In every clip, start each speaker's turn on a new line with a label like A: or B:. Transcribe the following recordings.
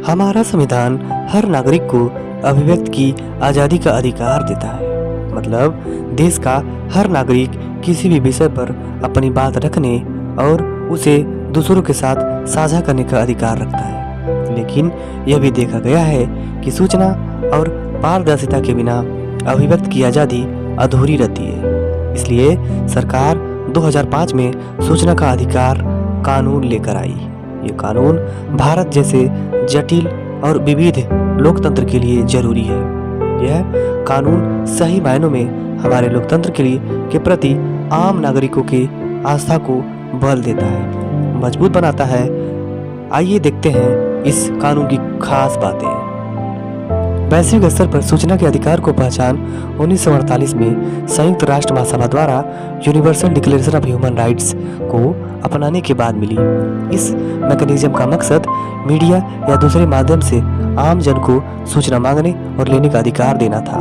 A: हमारा संविधान हर नागरिक को अभिव्यक्ति की आज़ादी का अधिकार देता है। मतलब देश का हर नागरिक किसी भी विषय पर अपनी बात रखने और उसे दूसरों के साथ साझा करने का अधिकार रखता है। लेकिन यह भी देखा गया है कि सूचना और पारदर्शिता के बिना अभिव्यक्ति की आज़ादी अधूरी रहती है। इसलिए सरकार 2005 में सूचना का अधिकार कानून लेकर आई। ये कानून भारत जैसे जटिल और विविध लोकतंत्र के लिए जरूरी है। यह कानून सही मायनों में हमारे लोकतंत्र के प्रति आम नागरिकों के आस्था को बल देता है, मजबूत बनाता है। आइए देखते हैं इस कानून की खास बातें। वैश्विक स्तर पर सूचना के अधिकार को पहचान 1948 में संयुक्त राष्ट्र महासभा द्वारा universal declaration of human rights को अपनाने के बाद मिली। इस मैकेनिज्म का मकसद मीडिया या दूसरे माध्यम से आम जन को सूचना मांगने और लेने का अधिकार देना था।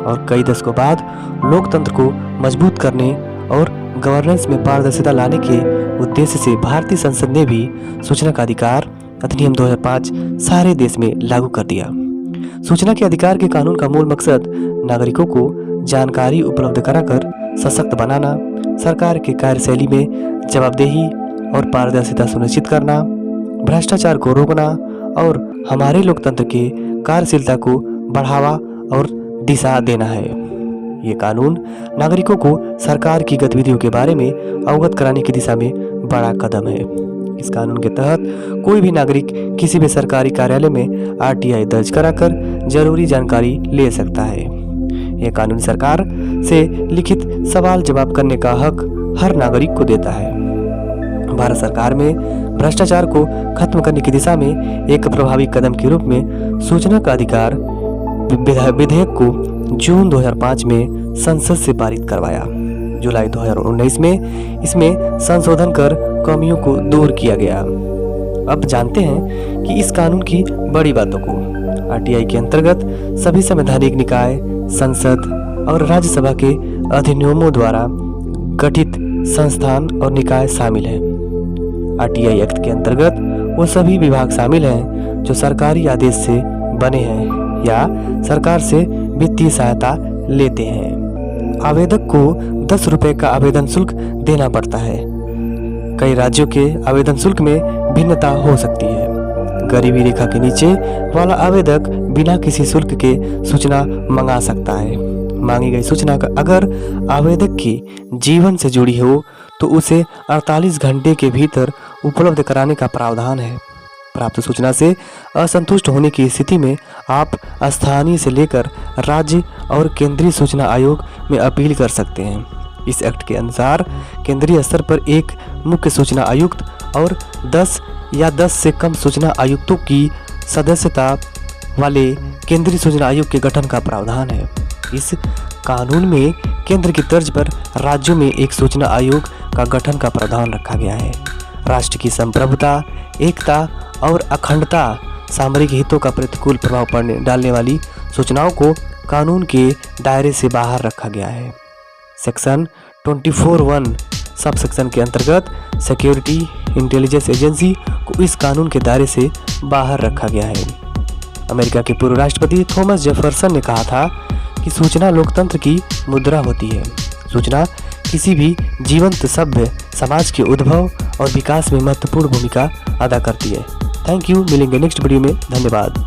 A: और कई दशकों बाद लोकतंत्र को मजबूत करने और गवर्नेंस में पारदर्शिता लाने के उद्देश्य से भारतीय संसद ने भी सूचना का अधिकार अधिनियम 2005 सारे देश में लागू कर दिया। सूचना के अधिकार के कानून का मूल मकसद नागरिकों को जानकारी उपलब्ध कराकर सशक्त बनाना, सरकार के कार्यशैली में जवाबदेही और पारदर्शिता सुनिश्चित करना, भ्रष्टाचार को रोकना और हमारे लोकतंत्र के कार्यशीलता को बढ़ावा और दिशा देना है। ये कानून नागरिकों को सरकार की गतिविधियों के बारे में अवगत कराने की दिशा में बड़ा कदम है। इस कानून के तहत कोई भी नागरिक किसी भी सरकारी कार्यालय में आरटीआई दर्ज कराकर जरूरी जानकारी ले सकता है। यह कानून सरकार से लिखित सवाल जवाब करने का हक हर नागरिक को देता है। भारत सरकार में भ्रष्टाचार को खत्म करने की दिशा में एक प्रभावी कदम के रूप में सूचना का अधिकार विधेयक को जून 2005 में संसद से पारित करवाया। जुलाई 2019 में इसमें संशोधन कर कमियों को दूर किया गया। अब जानते हैं कि इस कानून की बड़ी बातों को। आरटीआई के अंतर्गत सभी संवैधानिक निकाय, संसद और राज्यसभा के अधिनियमों द्वारा गठित संस्थान और निकाय शामिल हैं। आरटीआई एक्ट के अंतर्गत वो सभी विभाग शामिल हैं जो सरकारी आदेश से बने हैं या सरकार से वित्तीय सहायता लेते हैं। आवेदक को 10 रुपए का आवेदन शुल्क देना पड़ता है। कई राज्यों के आवेदन शुल्क में भिन्नता हो सकती है। गरीबी रेखा के नीचे वाला आवेदक बिना किसी शुल्क के सूचना मंगा सकता है। मांगी गई सूचना का अगर आवेदक की जीवन से जुड़ी हो तो उसे 48 घंटे के भीतर उपलब्ध कराने का प्रावधान है। प्राप्त सूचना से असंतुष्ट होने की स्थिति में आप स्थानीय से लेकर राज्य और केंद्रीय सूचना आयोग में अपील कर सकते हैं। इस एक्ट के अनुसार केंद्रीय स्तर पर एक मुख्य सूचना आयुक्त और 10 या 10 से कम सूचना आयुक्तों की सदस्यता वाले केंद्रीय सूचना आयोग के गठन का प्रावधान है। इस कानून में केंद्र की तर्ज पर राज्यों में एक सूचना आयोग का गठन का प्रावधान रखा गया है। राष्ट्र की संप्रभुता, एकता और अखंडता, सामरिक हितों का प्रतिकूल प्रभाव डालने वाली सूचनाओं को कानून के दायरे से बाहर रखा गया है। सेक्शन 24(1) सब सेक्शन के अंतर्गत सिक्योरिटी इंटेलिजेंस एजेंसी को इस कानून के दायरे से बाहर रखा गया है। अमेरिका के पूर्व राष्ट्रपति थॉमस जेफरसन ने कहा था कि सूचना लोकतंत्र की मुद्रा होती है। सूचना किसी भी जीवंत सभ्य समाज के उद्भव और विकास में महत्वपूर्ण भूमिका अदा करती है। Thank you. मिलेंगे नेक्स्ट वीडियो में। धन्यवाद।